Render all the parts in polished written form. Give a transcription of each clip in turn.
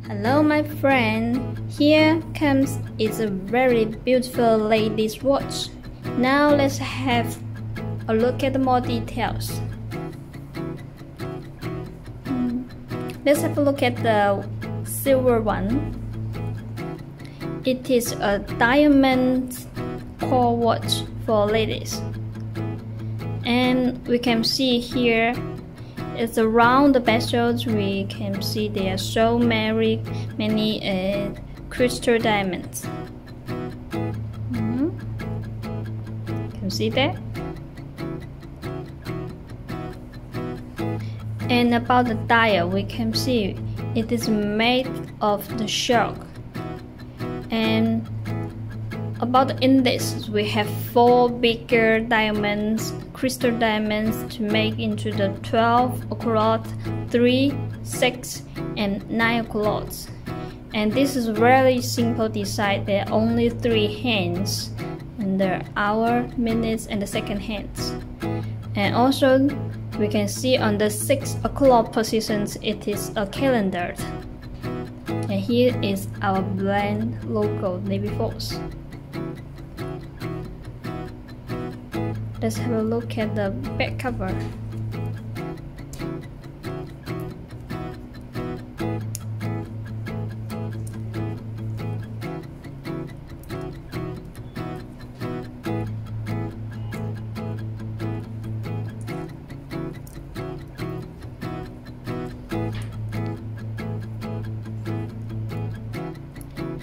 Hello my friend, here comes it's a very beautiful lady's watch. Now let's have a look at more details. Let's have a look at the silver one. It is a diamond core watch for ladies. And we can see here it's around the bezels. We can see there are so many crystal diamonds. Can you see that? And about the dial, we can see it is made of the shark. And about the index, we have 4 bigger diamonds, crystal diamonds, to make into the 12 o'clock, 3, 6, and 9 o'clock. And this is very simple design. There are only 3 hands, and the hour, minutes, and the second hands. And also, we can see on the 6 o'clock positions, it is a calendar. And here is our brand logo, NAVIFORCE. Let's have a look at the back cover.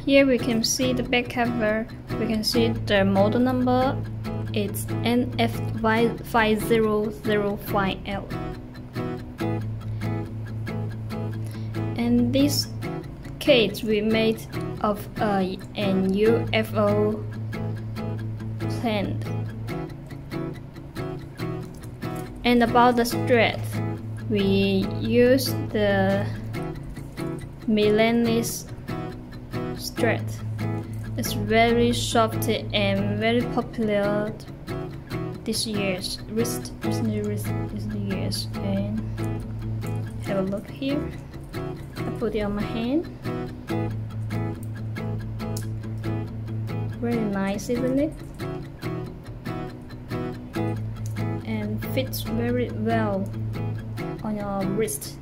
Here we can see the back cover. We can see the model number. It's NF5005L. And this case we made of a UFO plane. And about the thread, we use the Milanese thread. It's very soft and very popular this year's recently years. And have a look here. I put it on my hand. Very nice, isn't it? And fits very well on your wrist.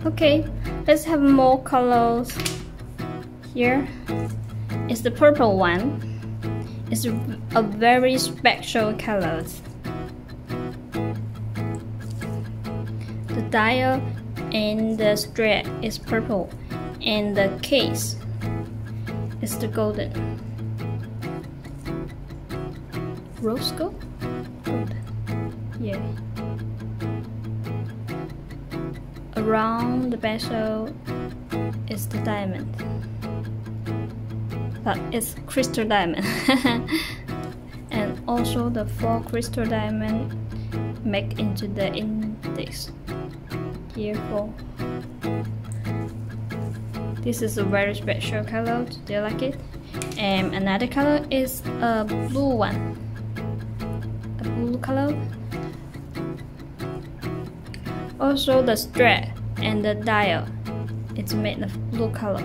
Okay, let's have more colors. Here is the purple one. It's a very special color. The dial and the strap is purple, and the case is the golden. Rose gold? Golden. Yeah. Around the bezel is the diamond, but it's crystal diamond. And also the 4 crystal diamond make into the index here 4. This is a very special color. Do you like it? And another color is a blue one, a blue color. Also the strap and the dial, it's made of blue color.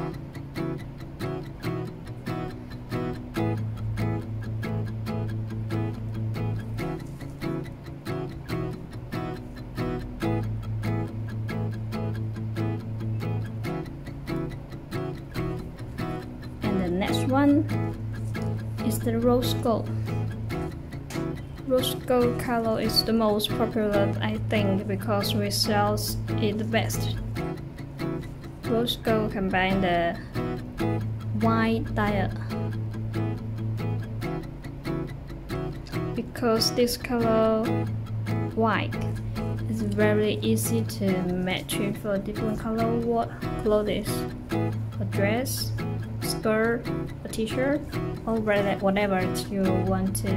And the next one is the rose gold. Rose gold color is the most popular, I think, because we sell it the best. Rose gold combine the white dial. because this color white is very easy to match it for different color clothes, a dress, skirt, a t-shirt, or whatever you want to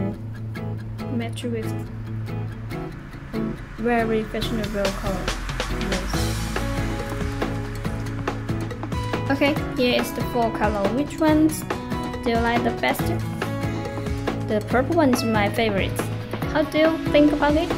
match with. A very fashionable color. Okay, here is the 4 color. Which ones do you like the best? The purple one is my favorite. How do you think about it?